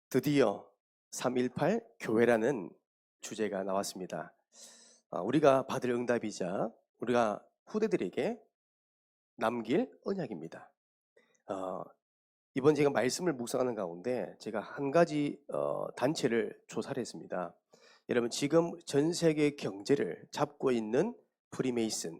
드디어 3.18 교회라는 주제가 나왔습니다. 우리가 받을 응답이자 우리가 후대들에게 남길 언약입니다. 어, 이번 제가 말씀을 묵상하는 가운데 제가 한 가지 단체를 조사를 했습니다. 여러분, 지금 전 세계 경제를 잡고 있는 프리메이슨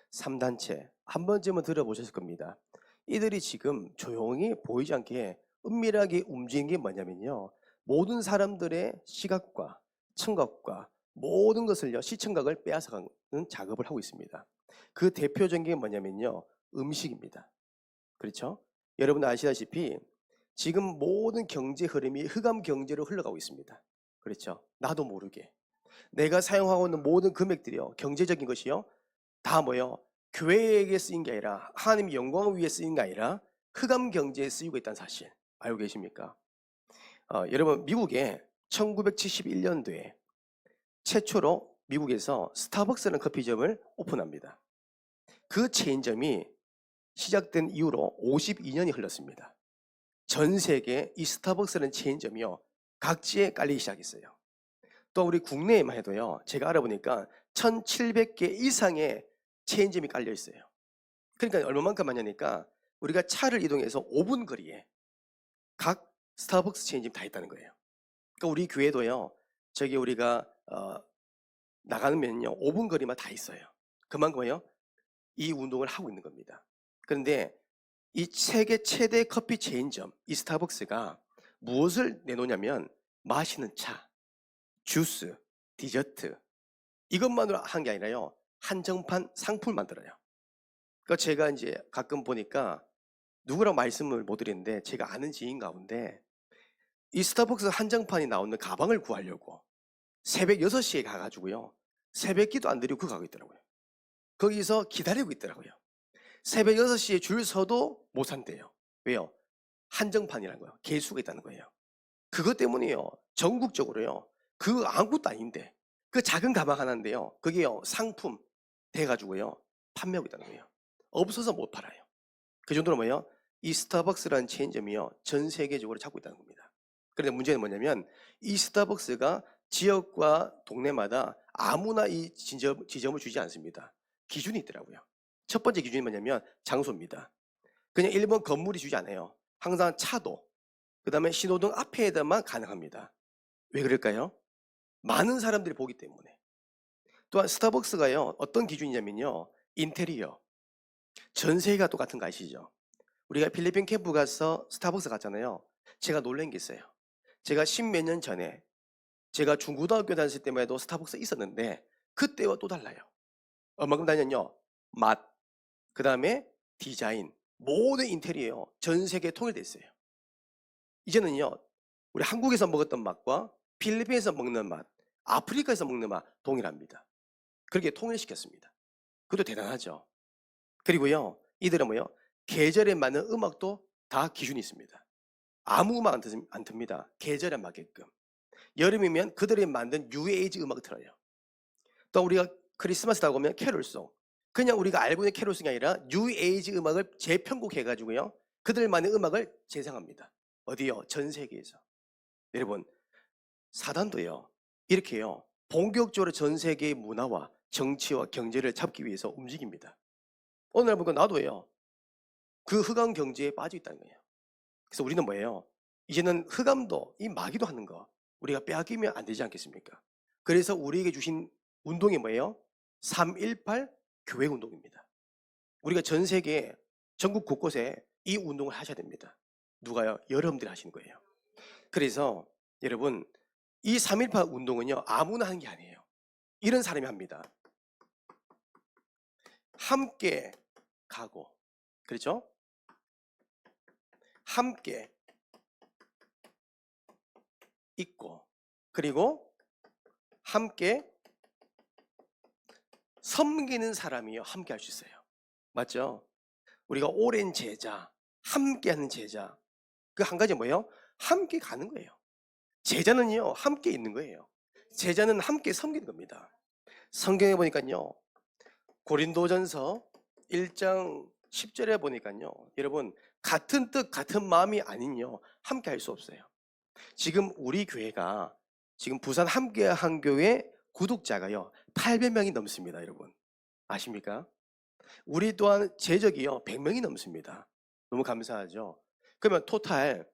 3단체 한 번쯤은 들어보셨을 겁니다. 이들이 지금 조용히 보이지 않게 은밀하게 움직이는 게 뭐냐면요, 모든 사람들의 시각과 청각과 모든 것을요, 시청각을 빼앗아가는 작업을 하고 있습니다. 그 대표적인 게 뭐냐면요, 음식입니다. 그렇죠? 여러분 아시다시피 지금 모든 경제 흐름이 흑암 경제로 흘러가고 있습니다. 그렇죠? 나도 모르게 내가 사용하고 있는 모든 금액들이요, 경제적인 것이요, 다 뭐요, 교회에게 쓰인 게 아니라 하나님의 영광을 위해 쓰인 게 아니라 흑암 경제에 쓰이고 있다는 사실 알고 계십니까? 여러분, 미국에 1971년도에 최초로 미국에서 스타벅스라는 커피점을 오픈합니다. 그 체인점이 시작된 이후로 52년이 흘렀습니다. 전 세계 이 스타벅스라는 체인점이요, 각지에 깔리기 시작했어요. 또 우리 국내에만 해도요, 제가 알아보니까 1700개 이상의 체인점이 깔려 있어요. 그러니까 얼마만큼 하냐니까 우리가 차를 이동해서 5분 거리에 각 스타벅스 체인점이 다 있다는 거예요. 그러니까 우리 교회도요, 저기 우리가 나가면요 5분 거리만 다 있어요. 그만큼요 이 운동을 하고 있는 겁니다. 그런데 이 세계 최대 커피 체인점 이 스타벅스가 무엇을 내놓냐면 마시는 차, 주스, 디저트, 이것만으로 한 게 아니라요, 한정판 상품을 만들어요. 그러니까 제가 이제 가끔 보니까 누구랑 말씀을 못 드리는데 제가 아는 지인 가운데 이 스타벅스 한정판이 나오는 가방을 구하려고 새벽 6시에 가가지고요, 새벽 기도 안 드리고 가고 있더라고요. 거기서 기다리고 있더라고요. 새벽 6시에 줄 서도 못 산대요. 왜요? 한정판이라는 거예요. 개수가 있다는 거예요. 그것 때문에요, 전국적으로요, 그 아무것도 아닌데 그 작은 가방 하나인데요, 그게요 상품 돼가지고요 판매하고 있다는 거예요. 없어서 못 팔아요. 그 정도로 뭐예요? 이 스타벅스라는 체인점이요 전 세계적으로 잡고 있다는 겁니다. 그런데 문제는 뭐냐면 이 스타벅스가 지역과 동네마다 아무나 이 지점을 주지 않습니다. 기준이 있더라고요. 첫 번째 기준이 뭐냐면 장소입니다. 그냥 일본 건물이 주지 않아요. 항상 차도, 그 다음에 신호등 앞에다만 가능합니다. 왜 그럴까요? 많은 사람들이 보기 때문에. 또한 스타벅스가요 어떤 기준이냐면요, 인테리어. 전 세계가 똑같은 거 아시죠? 우리가 필리핀 캠프 가서 스타벅스 갔잖아요. 제가 놀란 게 있어요. 제가 십몇 년 전에 제가 중고등학교 다녔을 때만 해도 스타벅스 있었는데 그때와 또 달라요. 얼마큼 다녔냐? 맛, 그 다음에 디자인, 모든 인테리어 전 세계에 통일돼 있어요. 이제는요, 우리 한국에서 먹었던 맛과 필리핀에서 먹는 맛, 아프리카에서 먹는 맛 동일합니다. 그렇게 통일시켰습니다. 그것도 대단하죠. 그리고요, 이들은 뭐요? 계절에 맞는 음악도 다 기준이 있습니다. 아무 음악 안 틉니다. 계절에 맞게끔. 여름이면 그들이 만든 뉴 에이지 음악을 틀어요. 또 우리가 크리스마스다 보면 캐롤송. 그냥 우리가 알고 있는 캐롤송이 아니라 뉴 에이지 음악을 재편곡해가지고요, 그들만의 음악을 재생합니다. 어디요? 전 세계에서. 여러분, 사단도요 이렇게요 본격적으로 전 세계의 문화와 정치와 경제를 잡기 위해서 움직입니다. 오늘 보니까 나도요 그 흑암 경제에 빠져 있다는 거예요. 그래서 우리는 뭐예요? 이제는 흑암도 이 마귀도 하는 거 우리가 빼앗기면 안 되지 않겠습니까? 그래서 우리에게 주신 운동이 뭐예요? 3.18 교회 운동입니다. 우리가 전 세계 전국 곳곳에 이 운동을 하셔야 됩니다. 누가요? 여러분들이 하시는 거예요. 그래서 여러분, 이 3.18 운동은요 아무나 하는 게 아니에요. 이런 사람이 합니다. 함께 가고, 그렇죠? 함께 있고, 그리고 함께 섬기는 사람이요 함께 할 수 있어요. 맞죠? 우리가 오랜 제자, 함께 하는 제자, 그 한 가지 뭐예요? 함께 가는 거예요. 제자는요 함께 있는 거예요. 제자는 함께 섬기는 겁니다. 성경에 보니까요, 고린도전서 1장 10절에 보니까요, 여러분, 같은 뜻 같은 마음이 아닌요 함께 할 수 없어요. 지금 우리 교회가 지금 부산 함께한 교회 구독자가요 800명이 넘습니다. 여러분 아십니까? 우리 또한 제적이요 100명이 넘습니다. 너무 감사하죠. 그러면 토탈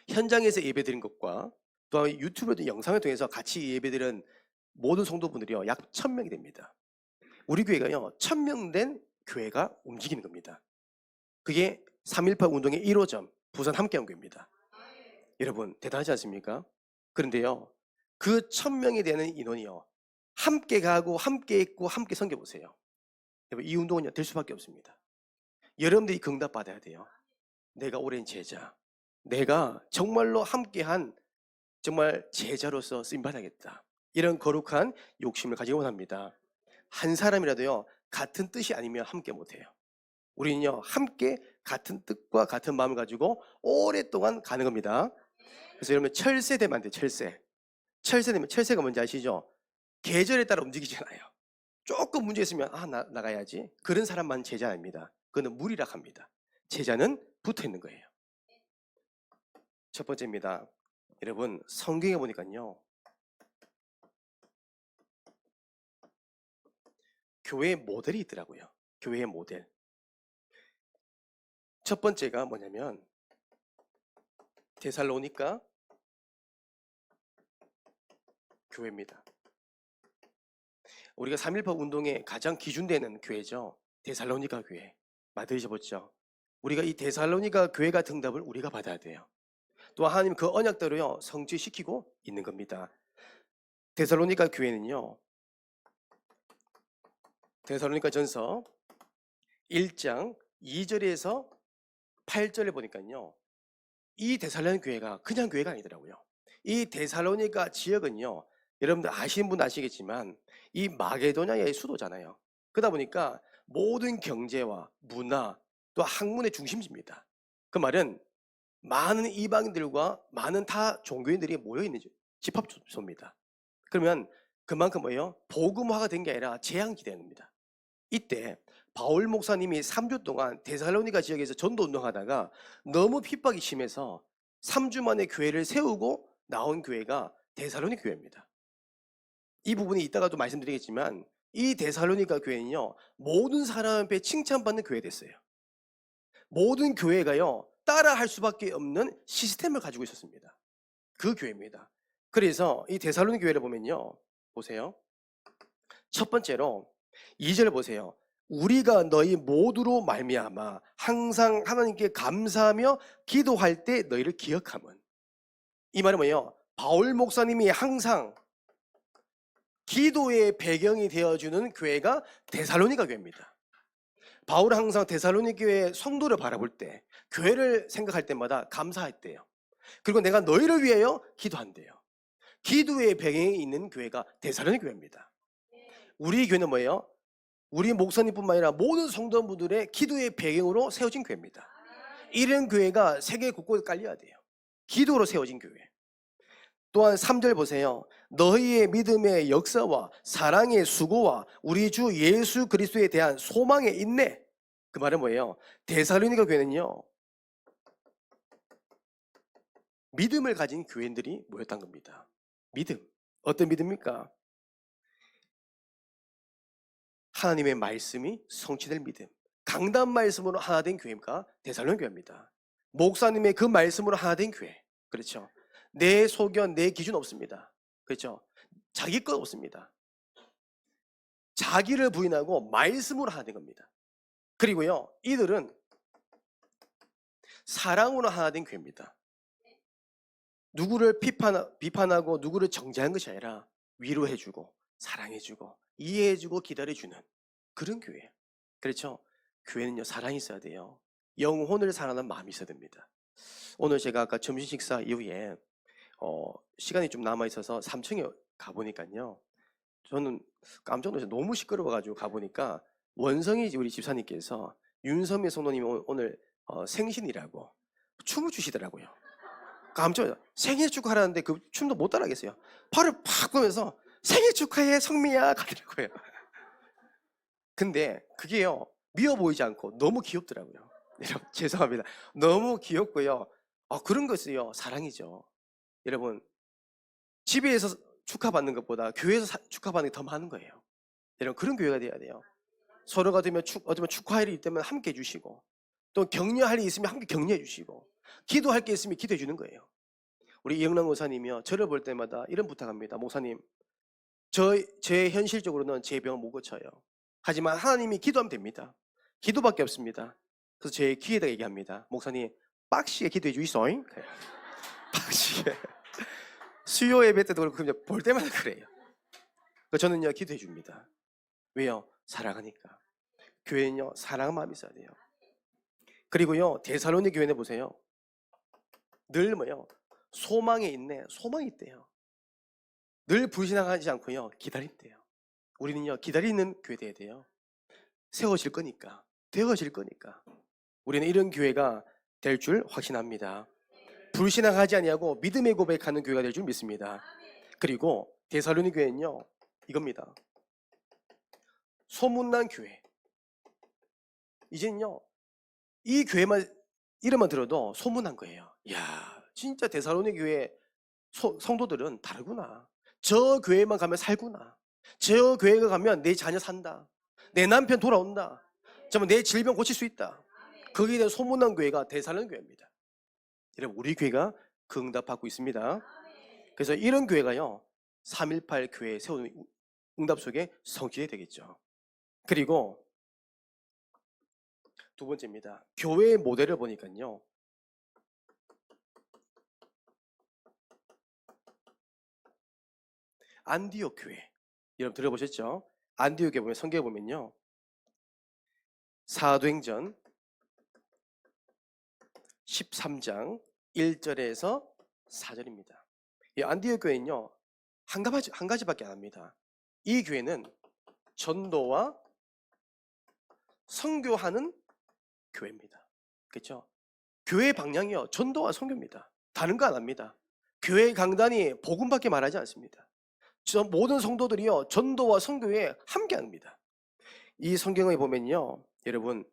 현장에서 예배드린 것과 또 유튜브 영상을 통해서 같이 예배드린 모든 성도분들이요 약 1000명이 됩니다. 우리 교회가요 1000명 된 교회가 움직이는 겁니다. 그게 3.18 운동의 1호점 부산 함께한 교회입니다. 여러분 대단하지 않습니까? 그런데요 그 1000명이 되는 인원이요 함께 가고 함께 있고 함께 섬겨보세요. 여러분 이 운동은요 될 수밖에 없습니다. 여러분들이 응답 받아야 돼요. 내가 오랜 제자, 내가 정말로 함께한 정말 제자로서 쓰임받아야겠다. 이런 거룩한 욕심을 가지고 합니다. 한 사람이라도요 같은 뜻이 아니면 함께 못해요. 우리는요 함께 같은 뜻과 같은 마음을 가지고 오랫동안 가는 겁니다. 그래서 여러분 철새되면 안 돼요. 철새되면 철새가 뭔지 아시죠? 계절에 따라 움직이잖아요. 조금 문제 있으면 나가야지. 그런 사람만 제자 아닙니다. 그거는 무리라 합니다. 제자는 붙어 있는 거예요. 첫 번째입니다. 여러분 성경에 보니까요 교회의 모델이 있더라고요. 교회의 모델. 첫 번째가 뭐냐면 데살로니가 교회입니다. 우리가 3.18 운동의 가장 기준되는 교회죠. 데살로니가 교회. 들으셔보죠. 우리가 이 데살로니가 교회 같은 응답을 우리가 받아야 돼요. 또 하나님 그 언약대로요 성취시키고 있는 겁니다. 데살로니가 교회는요 데살로니가 전서 1장 2절에서 8절에 보니까요 이 데살로니가 교회가 그냥 교회가 아니더라고요. 이 데살로니가 지역은요 여러분들 아시는 분 아시겠지만 이 마게도냐의 수도잖아요. 그러다 보니까 모든 경제와 문화 또 학문의 중심지입니다. 그 말은 많은 이방인들과 많은 타 종교인들이 모여있는 집합소입니다. 그러면 그만큼 뭐예요? 복음화가 된 게 아니라 재앙지대인 겁니다. 이때 바울 목사님이 3주 동안 데살로니가 지역에서 전도 운동하다가 너무 핍박이 심해서 3주 만에 교회를 세우고 나온 교회가 데살로니가 교회입니다. 이 부분이 이따가도 말씀드리겠지만 이 데살로니가 교회는요 모든 사람 앞에 칭찬받는 교회 됐어요. 모든 교회가요 따라할 수밖에 없는 시스템을 가지고 있었습니다. 그 교회입니다. 그래서 이 데살로니가 교회를 보면요 보세요. 첫 번째로 2절 보세요. 우리가 너희 모두로 말미암아 항상 하나님께 감사하며 기도할 때 너희를 기억함은. 이 말은 뭐예요? 바울 목사님이 항상 기도의 배경이 되어주는 교회가 데살로니가 교회입니다. 바울은 항상 데살로니가 교회의 성도를 바라볼 때 교회를 생각할 때마다 감사했대요. 그리고 내가 너희를 위하여 기도한대요. 기도의 배경이 있는 교회가 데살로니가 교회입니다. 우리 교회는 뭐예요? 우리 목사님뿐만 아니라 모든 성도분들의 기도의 배경으로 세워진 교회입니다. 이런 교회가 세계 곳곳에 깔려야 돼요. 기도로 세워진 교회. 또한 3절 보세요. 너희의 믿음의 역사와 사랑의 수고와 우리 주 예수 그리스도에 대한 소망의 인내. 그 말은 뭐예요? 데살로니가 교회는요 믿음을 가진 교인들이 모였다는 겁니다. 믿음. 어떤 믿음입니까? 하나님의 말씀이 성취될 믿음. 강단 말씀으로 하나 된 교회가 데살로니가 교회입니다. 목사님의 그 말씀으로 하나 된 교회. 그렇죠. 내 소견, 내 기준 없습니다. 그렇죠. 자기 것 없습니다. 자기를 부인하고 말씀으로 하나 된 겁니다. 그리고요 이들은 사랑으로 하나 된 교회입니다. 누구를 비판하고 누구를 정죄하는 것이 아니라 위로해주고 사랑해주고 이해해주고 기다려주는 그런 교회예요. 그렇죠. 교회는요 사랑이 있어야 돼요. 영혼을 사랑하는 마음이 있어야 됩니다. 오늘 제가 아까 점심 식사 이후에 시간이 좀 남아있어서 3층에 가보니까요 저는 깜짝 놀라서 너무 시끄러워가지고 가보니까 원성이 우리 집사님께서 윤선미 성도님이 오늘 생신이라고 춤을 추시더라고요. 깜짝 놀라서 생일 축하하라는데 그 춤도 못 따라하겠어요. 팔을 팍 보면서 생일 축하해 성미야 가더라고요. 근데 그게요 미워 보이지 않고 너무 귀엽더라고요. 여러분 죄송합니다. 너무 귀엽고요. 그런 것이요 사랑이죠. 여러분, 집에서 축하받는 것보다 교회에서 축하받는 게 더 많은 거예요. 여러분, 그런 교회가 돼야 돼요. 서로가 되면 어쩌면 축하할 일이 있다면 함께 해주시고, 또 격려할 일이 있으면 함께 격려해 주시고, 기도할 게 있으면 기도해 주는 거예요. 우리 이영란 목사님이요, 저를 볼 때마다 이런 부탁합니다. 목사님, 제 현실적으로는 제 병을 못 고쳐요. 하지만 하나님이 기도하면 됩니다. 기도밖에 없습니다. 그래서 제 귀에다 얘기합니다. 목사님, 빡시게 기도해 주이소잉. 빡시게. 수요 예배 때도 그렇고 그냥 볼 때마다 그래요. 저는요, 기도해 줍니다. 왜요? 사랑하니까. 교회는요, 사랑한 마음이 있어야 돼요. 그리고요, 데살로니 교회는 보세요. 늘 뭐요? 소망에 있네. 소망이 있대요. 늘 불신앙하지 않고요, 기다린대요. 우리는요, 기다리는 교회 돼야 돼요. 세워질 거니까, 되어질 거니까. 우리는 이런 교회가 될 줄 확신합니다. 불신앙하지 아니하고 믿음의 고백하는 교회가 될 줄 믿습니다. 그리고 데살로니 교회는요, 이겁니다. 소문난 교회. 이제는요, 이 교회만 이름만 들어도 소문난 거예요. 이야, 진짜 데살로니 교회 성도들은 다르구나. 저 교회만 가면 살구나. 저 교회가 가면 내 자녀 산다. 내 남편 돌아온다. 정말 내 질병 고칠 수 있다. 거기에 대한 소문난 교회가 데살로니 교회입니다. 여러분, 우리 교회가 그 응답 받고 있습니다. 그래서 이런 교회가요, 318 교회 세우는 응답 속에 성취해야 되겠죠. 그리고 두 번째입니다. 교회의 모델을 보니까요, 안디옥 교회. 여러분 들어보셨죠? 안디옥 교회 보면 성경에 보면요, 사도행전 13장 1절에서 4절입니다. 이 안디옥 교회는요, 한 가지밖에 안 합니다. 이 교회는 전도와 선교하는 교회입니다. 그렇죠? 교회 방향이요, 전도와 선교입니다. 다른 거 안 합니다. 교회 강단이 복음밖에 말하지 않습니다. 모든 성도들이요, 전도와 선교에 함께합니다. 이 성경에 보면요, 여러분,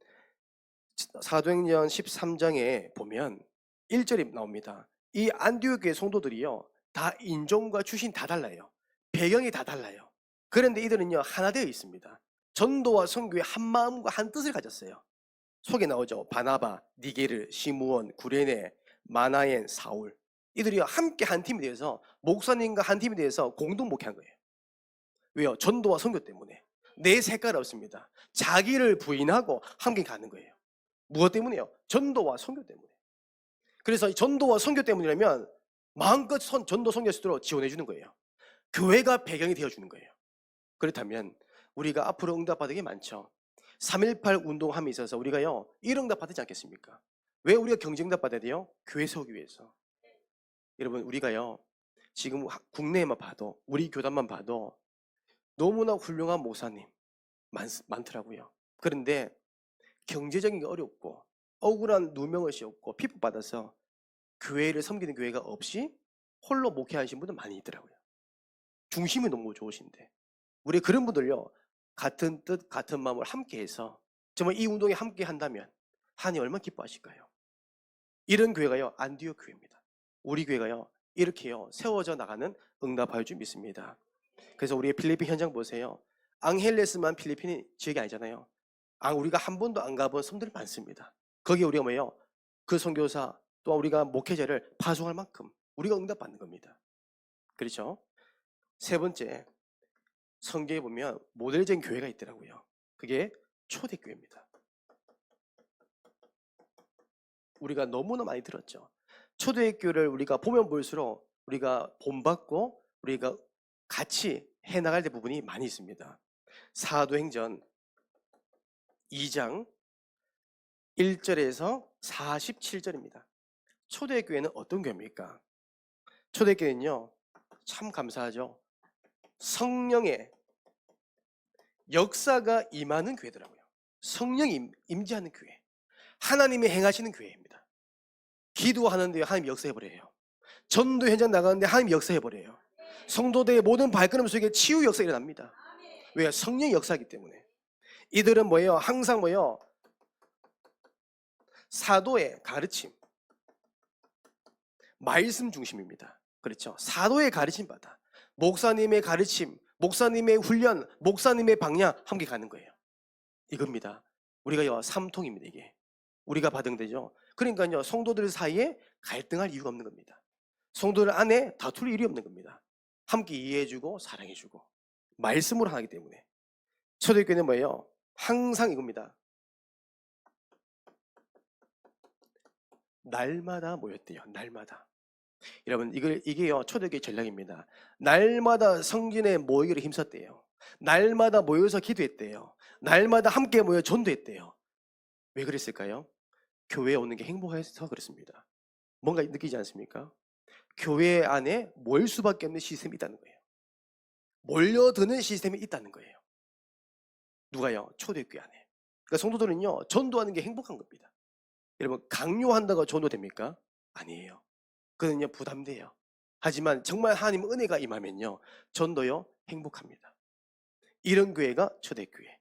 사도행전 13장에 보면 1절이 나옵니다. 이 안디옥 교회 성도들이요, 다 인종과 출신 다 달라요. 배경이 다 달라요. 그런데 이들은요, 하나 되어 있습니다. 전도와 선교의 한 마음과 한 뜻을 가졌어요. 속에 나오죠. 바나바, 니게르, 시므온, 구레네, 마나엔, 사울. 이들이 함께 한 팀이 되어서, 목사님과 한 팀이 되어서 공동 목회한 거예요. 왜요? 전도와 선교 때문에. 내 색깔 없습니다. 자기를 부인하고 함께 가는 거예요. 무엇 때문에요? 전도와 선교 때문에. 그래서 전도와 선교 때문이라면 마음껏 전도 선교 수도로 지원해 주는 거예요. 교회가 배경이 되어 주는 거예요. 그렇다면 우리가 앞으로 응답받을 게 많죠. 3.18 운동함에 있어서 우리가요, 1응답 받지 않겠습니까? 왜 우리가 경쟁답 받아야 돼요? 교회 세우기 위해서. 여러분, 우리가요, 지금 국내에만 봐도, 우리 교단만 봐도 너무나 훌륭한 목사님 많더라고요. 그런데 경제적인 게 어렵고 억울한 누명을 씌웠고 핍박받아서 교회를 섬기는 교회가 없이 홀로 목회하시는 분들 많이 있더라고요. 중심이 너무 좋으신데, 우리 그런 분들요, 같은 뜻 같은 마음을 함께해서 정말 이 운동에 함께 한다면 하나님 얼마나 기뻐하실까요? 이런 교회가요, 안디옥 교회입니다. 우리 교회가요, 이렇게요, 세워져 나가는 응답할 줄 믿습니다. 그래서 우리의 필리핀 현장 보세요. 앙헬레스만 필리핀 지역이 아니잖아요. 우리가 한 번도 안 가본 섬들이 많습니다. 거기에 우리가 뭐예요? 그 선교사 또 우리가 목회자를 파송할 만큼 우리가 응답받는 겁니다. 그렇죠? 세 번째, 성경에 보면 모델적인 교회가 있더라고요. 그게 초대교회입니다. 우리가 너무나 많이 들었죠. 초대교회를 우리가 보면 볼수록 우리가 본받고 우리가 같이 해나갈 때 부분이 많이 있습니다. 사도행전 2장 1절에서 47절입니다. 초대교회는 어떤 교회입니까? 초대교회는요, 참 감사하죠. 성령의 역사가 임하는 교회더라고요. 성령이 임재하는 교회. 하나님이 행하시는 교회입니다. 기도하는데 하나님이 역사해버려요. 전도 현장 나가는데 하나님이 역사해버려요. 성도들의 모든 발걸음 속에 치유 역사가 일어납니다. 왜요? 성령의 역사이기 때문에. 이들은 뭐예요? 항상 뭐예요? 사도의 가르침, 말씀 중심입니다. 그렇죠. 사도의 가르침 받아. 목사님의 가르침, 목사님의 훈련, 목사님의 방향 함께 가는 거예요. 이겁니다. 우리가 삼통입니다, 이게. 우리가 받은 되죠. 그러니까요, 성도들 사이에 갈등할 이유가 없는 겁니다. 성도들 안에 다툴 일이 없는 겁니다. 함께 이해해주고 사랑해주고 말씀으로 하기 때문에. 초대교회는 뭐예요? 항상 이겁니다. 날마다 모였대요. 날마다. 여러분, 이게요, 초대교회 전략입니다. 날마다 성전에 모이기를 힘썼대요. 날마다 모여서 기도했대요. 날마다 함께 모여 전도했대요. 왜 그랬을까요? 교회에 오는 게 행복해서 그렇습니다. 뭔가 느끼지 않습니까? 교회 안에 모일 수밖에 없는 시스템이 있다는 거예요. 몰려드는 시스템이 있다는 거예요. 누가요? 초대교회 안에. 그러니까 성도들은요, 전도하는 게 행복한 겁니다. 여러분, 강요한다고 전도됩니까? 아니에요. 그거는요, 부담돼요. 하지만 정말 하나님 은혜가 임하면요, 전도요, 행복합니다. 이런 교회가 초대교회.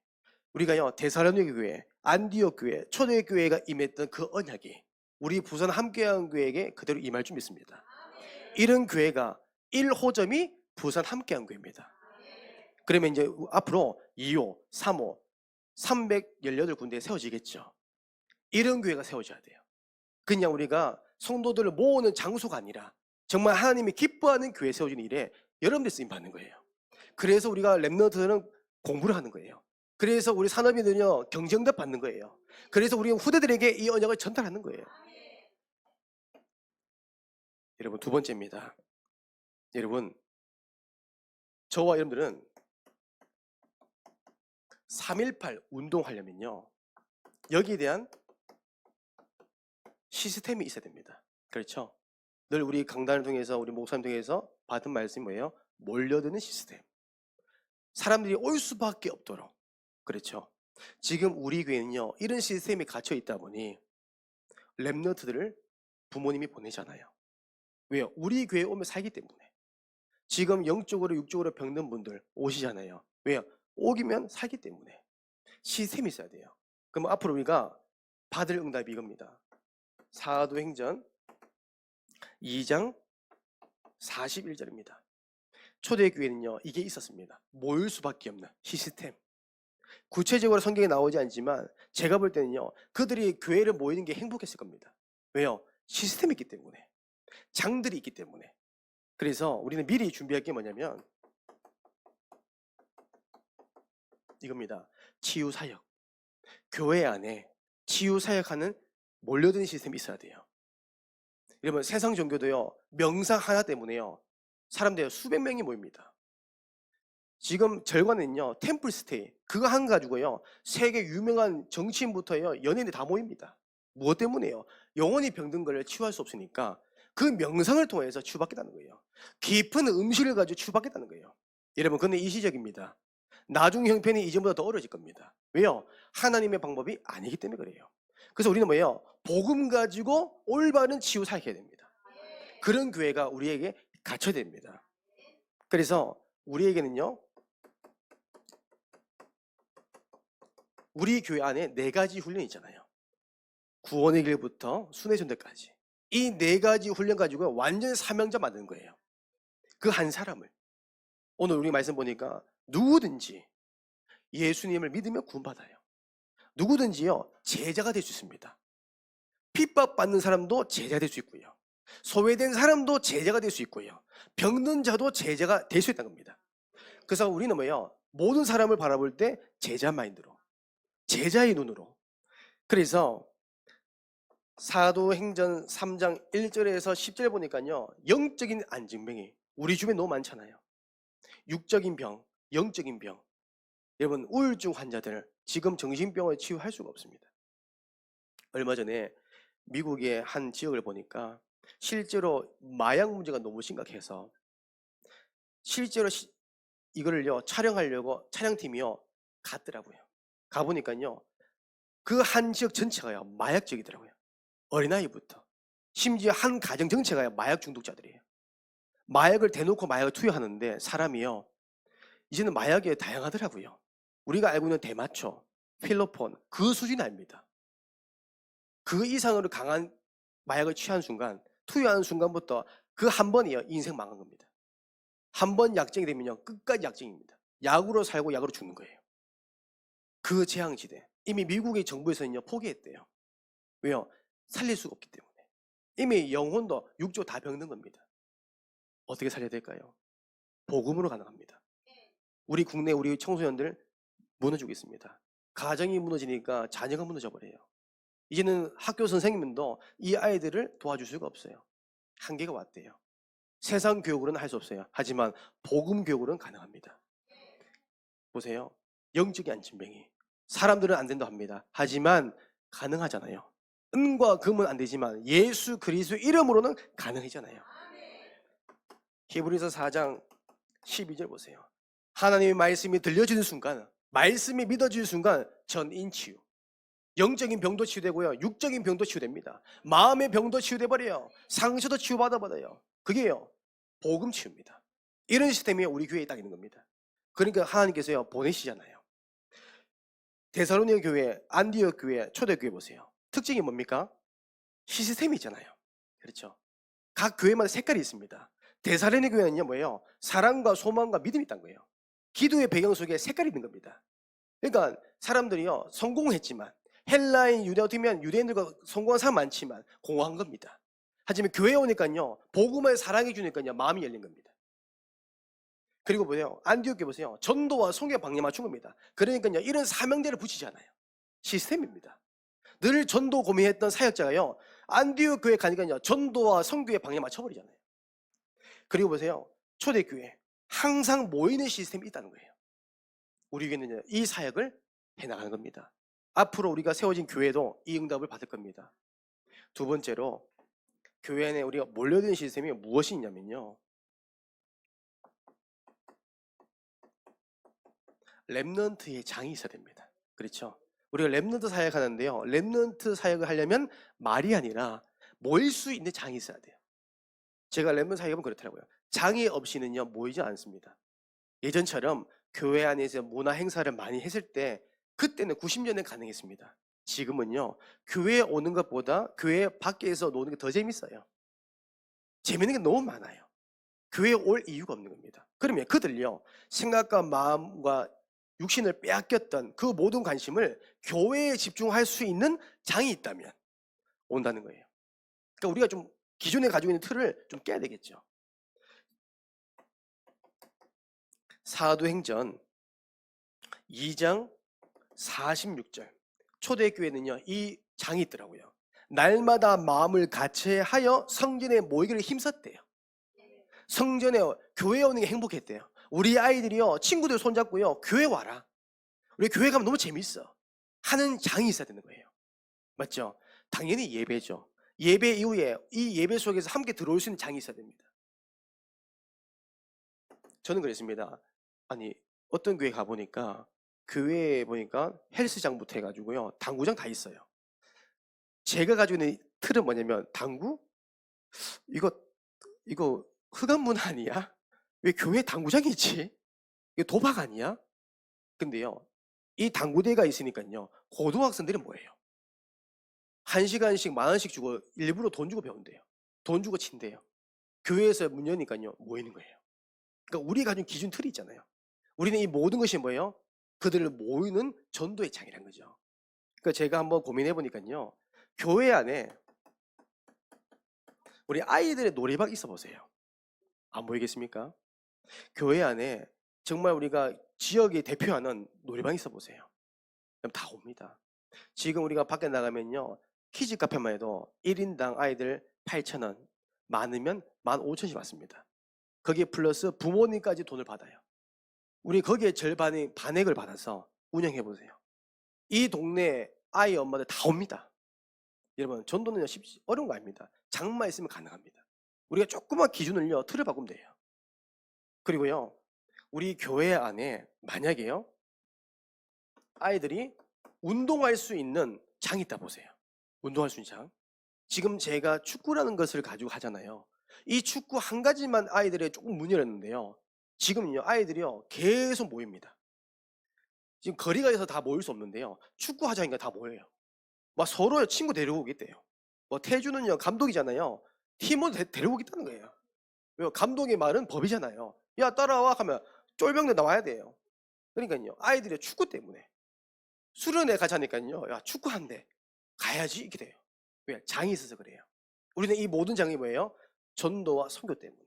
우리가요, 데살로니가 교회, 안디옥 교회, 초대교회가 임했던 그 언약이 우리 부산 함께한 교회에게 그대로 임할 줄 믿습니다. 이런 교회가 1호점이 부산 함께한 교회입니다. 그러면 이제 앞으로 2호, 3호, 318군데 세워지겠죠. 이런 교회가 세워져야 돼요. 그냥 우리가 성도들을 모으는 장소가 아니라 정말 하나님이 기뻐하는 교회 세워지는 일에 여러분들 쓰임 받는 거예요. 그래서 우리가 랩런트들은 공부를 하는 거예요. 그래서 우리 산업인들은요, 경쟁답 받는 거예요. 그래서 우리 후대들에게 이 언약을 전달하는 거예요. 여러분, 두 번째입니다. 여러분, 저와 여러분들은 3.18 운동하려면요, 여기에 대한 시스템이 있어야 됩니다. 그렇죠? 늘 우리 강단을 통해서, 우리 목사님 통해서 받은 말씀이 뭐예요? 몰려드는 시스템. 사람들이 올 수밖에 없도록. 그렇죠? 지금 우리 교회는요, 이런 시스템이 갇혀 있다 보니 랩너트들을 부모님이 보내잖아요. 왜요? 우리 교회에 오면 살기 때문에. 지금 영적으로 육적으로 병든 분들 오시잖아요. 왜요? 오기면 살기 때문에. 시스템이 있어야 돼요. 그럼 앞으로 우리가 받을 응답이 이겁니다. 사도행전 2장 41절입니다. 초대교회는요, 이게 있었습니다. 모일 수밖에 없는 시스템. 구체적으로 성경에 나오지 않지만 제가 볼 때는요, 그들이 교회를 모이는 게 행복했을 겁니다. 왜요? 시스템이 있기 때문에. 장들이 있기 때문에. 그래서 우리는 미리 준비할 게 뭐냐면 이겁니다. 치유사역. 교회 안에 치유사역하는 몰려드는 시스템이 있어야 돼요. 여러분, 세상 종교도요, 명상 하나 때문에요, 사람들 수백 명이 모입니다. 지금 절관은요, 템플스테이, 그거 한 가지고요, 세계 유명한 정치인부터요, 연예인이 다 모입니다. 무엇 때문에요? 영혼이 병든 걸 치유할 수 없으니까 그 명상을 통해서 치유받겠다는 거예요. 깊은 음식을 가지고 치유받겠다는 거예요. 여러분, 그건 일시적입니다. 나중 형편이 이전보다 더 어려질 겁니다. 왜요? 하나님의 방법이 아니기 때문에 그래요. 그래서 우리는 뭐예요? 복음 가지고 올바른 치유 사역해야 됩니다. 그런 교회가 우리에게 갖춰야 됩니다. 그래서 우리에게는요, 우리 교회 안에 4가지 훈련이 있잖아요. 구원의 길부터 순회전도까지. 이 4가지 훈련 가지고 완전 사명자 만드는 거예요. 그 한 사람을. 오늘 우리 말씀 보니까 누구든지 예수님을 믿으면 구원받아요. 누구든지요, 제자가 될 수 있습니다. 핍박받는 사람도 제자가 될 수 있고요. 소외된 사람도 제자가 될 수 있고요. 병든 자도 제자가 될 수 있다는 겁니다. 그래서 우리는 뭐예요? 모든 사람을 바라볼 때 제자 마인드로, 제자의 눈으로. 그래서 사도행전 3장 1절에서 10절 보니까요, 영적인 안증병이 우리 주변에 너무 많잖아요. 육적인 병, 영적인 병. 여러분, 우울증 환자들 지금 정신병을 치유할 수가 없습니다. 얼마 전에 미국의 한 지역을 보니까 실제로 마약 문제가 너무 심각해서 실제로 이거를요, 촬영하려고 촬영팀이요 갔더라고요. 가보니까요, 그 한 지역 전체가요 마약 지역이더라고요. 어린아이부터 심지어 한 가정 전체가 마약 중독자들이에요. 마약을 대놓고 마약을 투여하는데 사람이요, 이제는 마약이 다양하더라고요. 우리가 알고 있는 대마초, 필로폰, 그 수준이 아닙니다. 그 이상으로 강한 마약을 취한 순간, 투여하는 순간부터 그 한 번이요, 인생 망한 겁니다. 한 번 약쟁이 되면요, 끝까지 약쟁입니다. 약으로 살고 약으로 죽는 거예요. 그 재앙지대. 이미 미국의 정부에서는요, 포기했대요. 왜요? 살릴 수가 없기 때문에. 이미 영혼도 육조 다 병든 겁니다. 어떻게 살려야 될까요? 복음으로 가능합니다. 우리 국내 우리 청소년들 무너지고 있습니다. 가정이 무너지니까 자녀가 무너져 버려요. 이제는 학교 선생님도 이 아이들을 도와줄 수가 없어요. 한계가 왔대요. 세상 교육으로는 할 수 없어요. 하지만 복음 교육으로는 가능합니다. 보세요. 영적인 안진병이. 사람들은 안 된다고 합니다. 하지만 가능하잖아요. 은과 금은 안 되지만 예수 그리스도 이름으로는 가능하잖아요. 히브리서 4장 12절 보세요. 하나님의 말씀이 들려지는 순간, 말씀이 믿어지는 순간 전인치유. 영적인 병도 치유되고요, 육적인 병도 치유됩니다. 마음의 병도 치유돼 버려요. 상처도 치유받아 버려요. 그게요, 복음 치유입니다. 이런 시스템이 우리 교회에 딱 있는 겁니다. 그러니까 하나님께서요, 보내시잖아요. 데살로니가 교회, 안디옥 교회, 초대교회 보세요. 특징이 뭡니까? 시스템이 있잖아요. 그렇죠? 각 교회마다 색깔이 있습니다. 데살로니가 교회는요, 뭐예요? 사랑과 소망과 믿음이 있다는 거예요. 기도의 배경 속에 색깔이 있는 겁니다. 그러니까 사람들이요, 성공했지만 헬라인, 유대인 어떻면 유대인들과 성공한 사람 많지만 공허한 겁니다. 하지만 교회에 오니까요, 복음을 사랑해 주니까요, 마음이 열린 겁니다. 그리고 보세요, 안디옥 교회 보세요. 전도와 성교에 방향 맞춘 겁니다. 그러니까요, 이런 사명대를 붙이잖아요. 시스템입니다. 늘 전도 고민했던 사역자가요, 안디옥 교회 가니까요, 전도와 성교에 방향 맞춰버리잖아요. 그리고 보세요, 초대교회 항상 모이는 시스템이 있다는 거예요. 우리 교회는요, 이 사역을 해나가는 겁니다. 앞으로 우리가 세워진 교회도 이 응답을 받을 겁니다. 두 번째로, 교회 안에 우리가 몰려드는 시스템이 무엇이 있냐면요, 렘넌트의 장이 있어야 됩니다. 그렇죠? 우리가 렘넌트 사역하는데요, 렘넌트 사역을 하려면 말이 아니라 모일 수 있는 장이 있어야 돼요. 제가 렘넌트 사역하면 그렇더라고요. 장이 없이는요, 모이지 않습니다. 예전처럼 교회 안에서 문화 행사를 많이 했을 때, 그때는 90년대 가능했습니다. 지금은요, 교회에 오는 것보다 교회 밖에서 노는 게 더 재밌어요. 재밌는 게 너무 많아요. 교회에 올 이유가 없는 겁니다. 그러면 그들요, 생각과 마음과 육신을 빼앗겼던 그 모든 관심을 교회에 집중할 수 있는 장이 있다면 온다는 거예요. 그러니까 우리가 좀 기존에 가지고 있는 틀을 좀 깨야 되겠죠. 사도행전 2장 46절. 초대교회는요, 이 장이 있더라고요. 날마다 마음을 같이하여 성전에 모이기를 힘썼대요. 성전에 교회에 오는 게 행복했대요. 우리 아이들이요, 친구들 손잡고요, 교회 와라. 우리 교회 가면 너무 재밌어. 하는 장이 있어야 되는 거예요. 맞죠? 당연히 예배죠. 예배 이후에 이 예배 속에서 함께 들어올 수 있는 장이 있어야 됩니다. 저는 그랬습니다. 아니, 어떤 교회 가보니까 교회에 보니까 헬스장부터 해가지고요, 당구장 다 있어요. 제가 가지고 있는 틀은 뭐냐면, 당구? 이거 흑암 문화 아니야? 왜 교회에 당구장이 있지? 이거 도박 아니야? 근데요, 이 당구대가 있으니까요, 고등학생들이 뭐예요? 1시간씩 10,000원씩 주고 일부러 돈 주고 배운대요. 돈 주고 친대요. 교회에서 문 여니까요, 모이는 거예요. 그러니까 우리가 가진 기준 틀이 있잖아요. 우리는 이 모든 것이 뭐예요? 그들을 모이는 전도의 장이란 거죠. 그러니까 제가 한번 고민해 보니까요, 교회 안에 우리 아이들의 노래방 있어 보세요. 안 보이겠습니까? 교회 안에 정말 우리가 지역에 대표하는 노래방 있어 보세요. 그럼 다 옵니다. 지금 우리가 밖에 나가면요, 키즈 카페만 해도 1인당 아이들 8,000원, 많으면 15,000원씩 받습니다. 거기에 플러스 부모님까지 돈을 받아요. 우리 거기에 절반의 반액을 받아서 운영해 보세요. 이 동네 아이 엄마들 다 옵니다. 여러분, 전도는요, 어려운 거 아닙니다. 장만 있으면 가능합니다. 우리가 조그만 기준을요, 틀을 바꾸면 돼요. 그리고요, 우리 교회 안에 만약에요, 아이들이 운동할 수 있는 장이 있다 보세요. 운동할 수 있는 장. 지금 제가 축구라는 것을 가지고 하잖아요. 이 축구 한 가지만 아이들의 조금 문 열었는데요, 지금요, 아이들이요, 계속 모입니다. 지금 거리가 있어서 다 모일 수 없는데요, 축구 하자니까 다 모여요. 막 서로 친구 데리고 오겠대요. 뭐 태주는요, 감독이잖아요. 팀원 데리고 오겠다는 거예요. 왜요? 감독의 말은 법이잖아요. 야, 따라와 하면 쫄병도 나와야 돼요. 그러니까요. 아이들의 축구 때문에 수련회 가자니까요. 야, 축구한대. 가야지 이렇게 돼요. 왜? 장이 있어서 그래요. 우리는 이 모든 장이 뭐예요? 전도와 선교 때문에.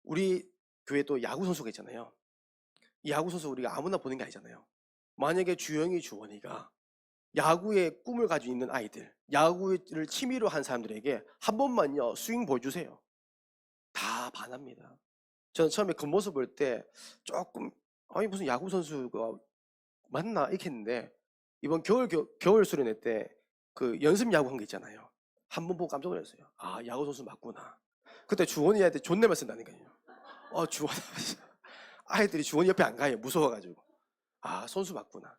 우리 교회 또 야구 선수가 있잖아요. 이 야구 선수 우리가 아무나 보는 게 아니잖아요. 만약에 주영이 주원이가 야구의 꿈을 가지고 있는 아이들, 야구를 취미로 한 사람들에게 한 번만요 스윙 보여주세요. 다 반합니다. 저는 처음에 그 모습 볼 때 조금 아니 무슨 야구 선수가 맞나 이렇게 했는데 이번 겨울 수련회 때 그 연습 야구 한 게 있잖아요. 한 번 보고 깜짝 놀랐어요. 아, 야구 선수 맞구나. 그때 주원이한테 존댓말 쓴다니까요. 주원 아이들이 주원이 옆에 안 가요. 무서워가지고. 아, 선수 맞구나.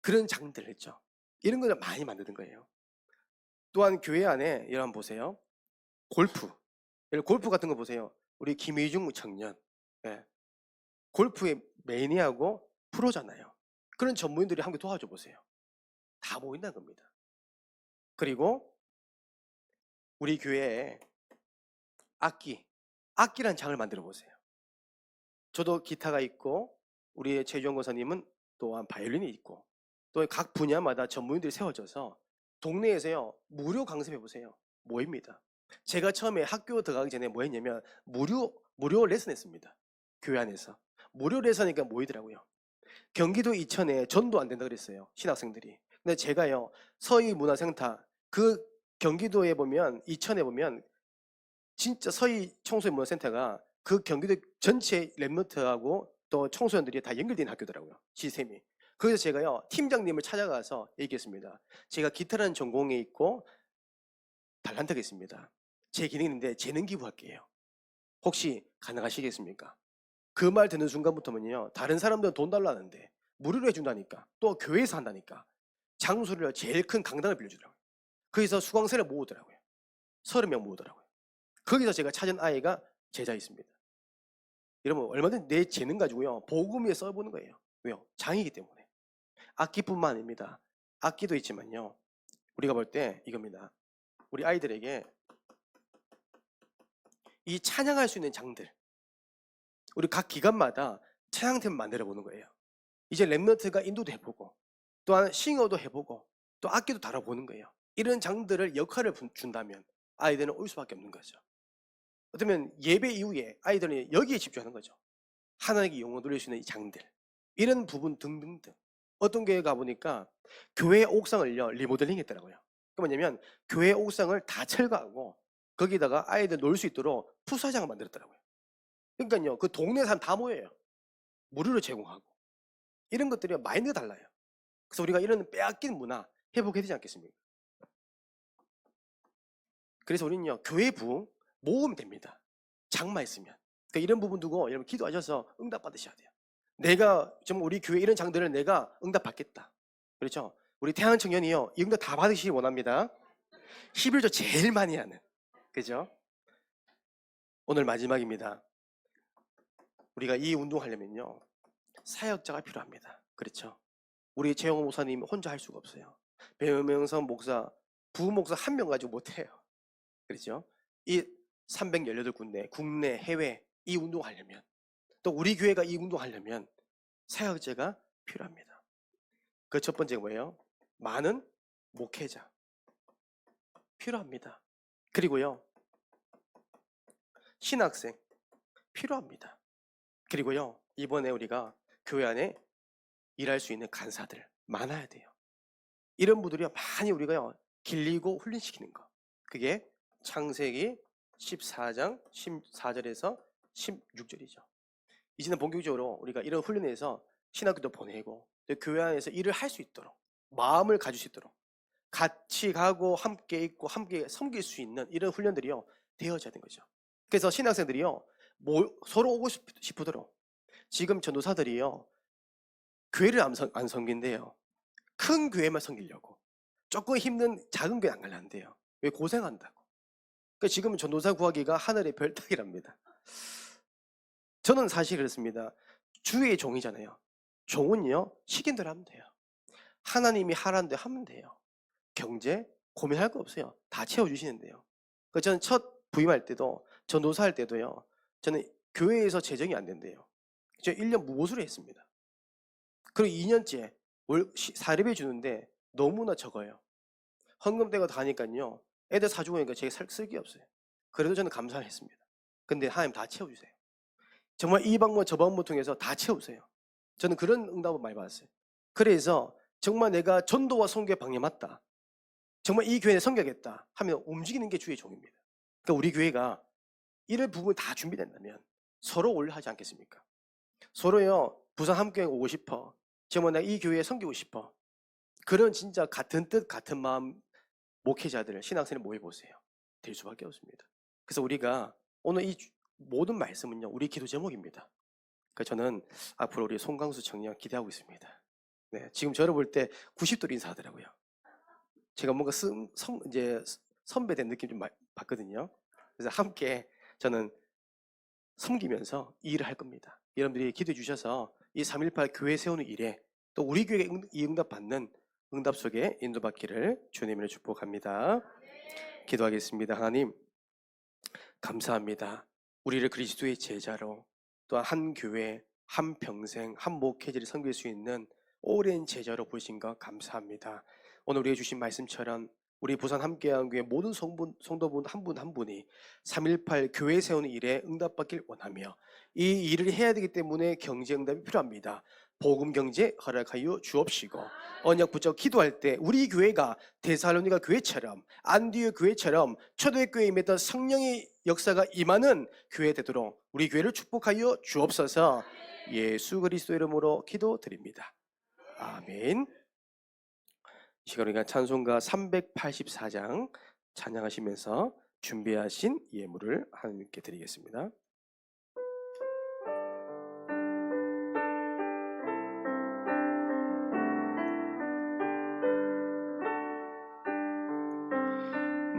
그런 장들 했죠. 이런 걸 많이 만드는 거예요. 또한 교회 안에 이런 보세요. 골프. 골프 같은 거 보세요. 우리 김희중 청년. 예. 골프의 매니아고 프로잖아요. 그런 전문인들이 함께 도와줘 보세요. 다 모인다는 겁니다. 그리고 우리 교회에 악기란 장을 만들어 보세요. 저도 기타가 있고 우리 최주영 권사님은 또한 바이올린이 있고 또 각 분야마다 전문인들이 세워져서 동네에서요 무료 강습해 보세요. 모입니다. 제가 처음에 학교 들어가기 전에 뭐 했냐면 무료 레슨 했습니다. 교회 안에서 무료 레슨이니까 모이더라고요. 경기도 이천에 전도 안 된다 그랬어요. 신학생들이. 근데 제가요 서희문화센터 그 경기도에 보면 이천에 보면 진짜 서희 청소년문화센터가 그 경기도 전체 랩노트하고 또 청소년들이 다 연결된 학교더라고요. 시스템이. 거기서 제가요 팀장님을 찾아가서 얘기했습니다. 제가 기타라는 전공에 있고 달란트가 있습니다. 제 기능인데 재능 기부할게요. 혹시 가능하시겠습니까? 그 말 듣는 순간부터는요 다른 사람들은 돈 달라는데 무료로 해준다니까 또 교회에서 한다니까 장소를 제일 큰 강당을 빌려주더라고요. 거기서 수강생을 모으더라고요. 30명 모으더라고요. 거기서 제가 찾은 아이가 제자 있습니다. 여러분 얼마든지 내 재능 가지고요 복음 위에 써보는 거예요. 왜요? 장이기 때문에. 악기뿐만 아닙니다. 악기도 있지만요 우리가 볼 때 이겁니다. 우리 아이들에게 이 찬양할 수 있는 장들 우리 각 기관마다 찬양팀 만들어 보는 거예요. 이제 랩너트가 인도도 해보고 또한 싱어도 해보고 또 악기도 다뤄보는 거예요. 이런 장들을 역할을 준다면 아이들은 올 수밖에 없는 거죠. 어쩌면 예배 이후에 아이들은 여기에 집중하는 거죠. 하나님께 영혼 돌릴 수 있는 이 장들 이런 부분 등등등. 어떤 교회 가보니까 교회 옥상을요 리모델링 했더라고요. 그 뭐냐면 교회 옥상을 다 철거하고 거기다가 아이들 놀 수 있도록 푸사장을 만들었더라고요. 그러니까요 그 동네 사람 다 모여요. 무료로 제공하고 이런 것들이 마인드가 달라요. 그래서 우리가 이런 빼앗긴 문화 회복해야 되지 않겠습니까? 그래서 우리는요 교회 부흥 모으면 됩니다. 장만 있으면. 그러니까 이런 부분 두고 여러분 기도하셔서 응답 받으셔야 돼요. 내가 정말 우리 교회 이런 장들을 내가 응답 받겠다. 그렇죠? 우리 태안 청년이요 이 응답 다 받으시기 원합니다. 11조 제일 많이 하는. 그죠? 오늘 마지막입니다. 우리가 이 운동하려면요 사역자가 필요합니다. 그렇죠? 우리 최영호 목사님 혼자 할 수가 없어요. 배명선 목사, 부목사 한 명 가지고 못해요. 그렇죠? 이 318군데 국내 해외 이 운동하려면 또 우리 교회가 이 운동하려면 사역자가 필요합니다. 그 첫 번째가 뭐예요? 많은 목회자 필요합니다. 그리고요 신학생 필요합니다. 그리고요 이번에 우리가 교회 안에 일할 수 있는 간사들 많아야 돼요. 이런 분들이 많이 우리가요 길리고 훈련시키는 거. 그게 창세기 14장 14절에서 16절이죠. 이제는 본격적으로 우리가 이런 훈련에서 신학교도 보내고 또 교회 안에서 일을 할 수 있도록 마음을 가질 수 있도록 같이 가고 함께 있고 함께 섬길 수 있는 이런 훈련들이요 되어져야 되는 거죠. 그래서 신학생들이요 서로 오고 싶도록 지금 전도사들이요 교회를 안 섬긴대요. 큰 교회만 섬기려고 조금 힘든 작은 교회 안 가려는데요. 왜? 고생한다고. 그러니까 지금 전도사 구하기가 하늘의 별따기랍니다. 저는 사실 그렇습니다. 주의 종이잖아요. 종은요 시킨 대로 하면 돼요. 하나님이 하라는 대로 하면 돼요. 경제 고민할 거 없어요. 다 채워주시는데요. 그래서 저는 첫 부임할 때도, 전도사할 때도요, 저는 교회에서 재정이 안 된대요. 저 1년 무보수를 했습니다. 그리고 2년째 사례비 주는데 너무나 적어요. 헌금대가 다니까요, 애들 사주고 오니까 제가 쓸 게 없어요. 그래도 저는 감사를 했습니다. 근데 하나님 다 채워주세요. 정말 이 방법 저 방법 통해서 다 채우세요. 저는 그런 응답을 많이 받았어요. 그래서 정말 내가 전도와 선교의 방향이 맞다, 정말 이 교회에 섬겨야겠다 하면 움직이는 게 주의 종입니다. 그러니까 우리 교회가 이럴 부분이 다 준비된다면 서로 올려하지 않겠습니까? 서로요, 부산 함께 오고 싶어, 정말 내가 이 교회에 섬기고 싶어, 그런 진짜 같은 뜻 같은 마음 목회자들, 신앙생을 모여보세요. 될 수밖에 없습니다. 그래서 우리가 오늘 이 모든 말씀은요, 우리 기도 제목입니다. 그러니까 저는 앞으로 우리 송강수 청년 기대하고 있습니다. 네, 지금 저를 볼 때 90도로 인사하더라고요. 제가 뭔가 이제 선배된 느낌 좀 받거든요. 그래서 함께 저는 섬기면서 이 일을 할 겁니다. 여러분들이 기도해 주셔서 이 3.18 교회 세우는 일에 또 우리 교회에 이 응답 받는 응답 속에 인도받기를 주님으로 축복합니다. 기도하겠습니다. 하나님, 감사합니다. 우리를 그리스도의 제자로, 또한 한 교회, 한 평생, 한 목회자를 섬길 수 있는 오랜 제자로 부르신 것 감사합니다. 오늘 우리에게 주신 말씀처럼 우리 부산 함께한교회 모든 성도분 한 분 한 분이 3.18 교회 세우는 일에 응답받길 원하며 이 일을 해야 되기 때문에 경제 응답이 필요합니다. 복음 경제 허락하여 주옵시고, 언약 붙잡고 기도할 때 우리 교회가 데살로니가 교회처럼, 안디옥 교회처럼 초대교회에 임했던 성령의 역사가 임하는 교회 되도록 우리 교회를 축복하여 주옵소서. 예수 그리스도 이름으로 기도드립니다. 아멘. 이 시간 우리가 찬송가 384장 찬양하시면서 준비하신 예물을 하나님께 드리겠습니다.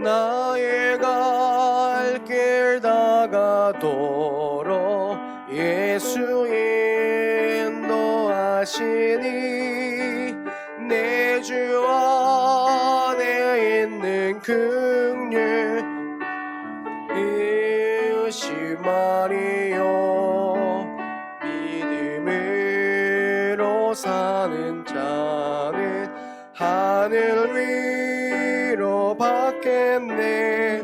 나의 갈 길 다가도록 예수 인도하시니 내 주 안에 있는 긍휼 의심하리요. 믿음으로 사는 자는 하늘 위로 받겠네.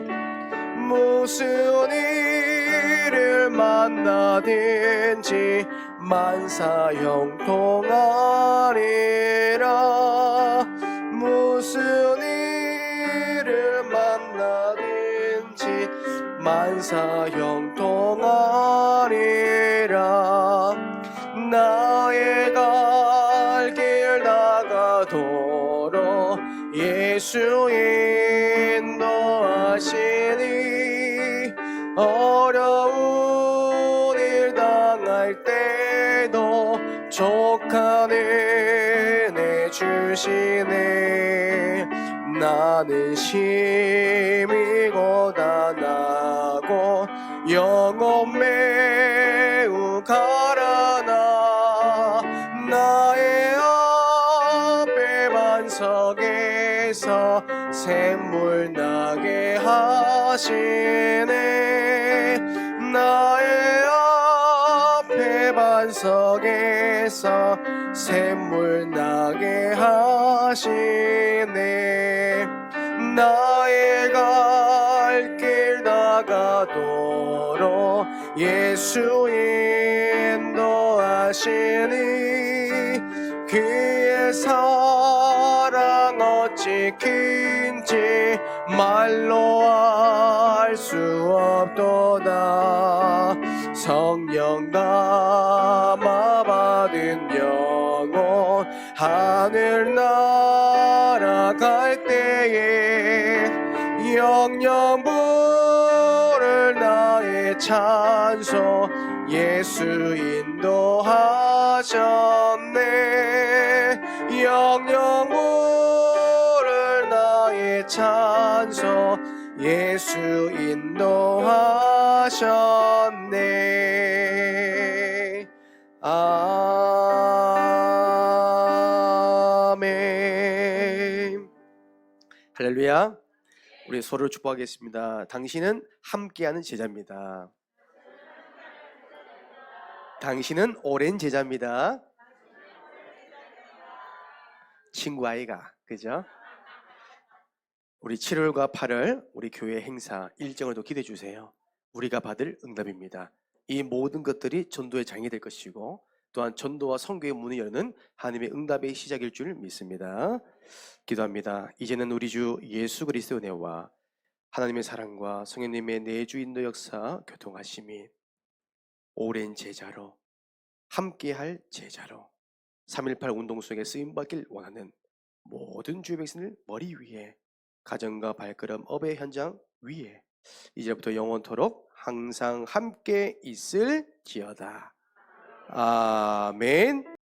무슨 일을 만나든지 만사 형통하리라. 무슨 일을 만나든지 만사 형통하리라. 나의 갈 길 다가도록 예수 인도하시니 어려운 일 당할 때도 족한 은혜 주시네. 나는 심히 고단하고 영혼 매우 가라나 나의 앞에 반석에서 샘물 나게 하시네. 나의 앞에 반석에서 샘물 나게 하시네. 나의 갈 길 다가도록 예수 인도하시니 그의 사랑 어찌 큰지 말로 알 수 없도다. 성령 감화 받은 영혼 하늘 날아갈 때에 영영 부를 나의 찬송 예수 인도하셨네. 영영 부를 나의 찬송 예수 인도하셨네. 아멘. 할렐루야. 우리 서로를 축복하겠습니다. 당신은 함께하는 제자입니다. 당신은 오랜 제자입니다. 친구 아이가, 그죠? 우리 7월과 8월 우리 교회 행사 일정을 또 기대해 주세요. 우리가 받을 응답입니다. 이 모든 것들이 전도의 장이 될 것이고 또한 전도와 선교의 문을 여는 하나님의 응답의 시작일 줄 믿습니다. 기도합니다. 이제는 우리 주 예수 그리스도의 은혜와 하나님의 사랑과 성령님의 내주 인도 역사 교통하심이 오랜 제자로 함께할 제자로 3.18 운동 속에 쓰임받길 원하는 모든 주의 백성을 머리 위에 가정과 발걸음 업의 현장 위에 이제부터 영원토록 항상 함께 있을지어다. 아멘.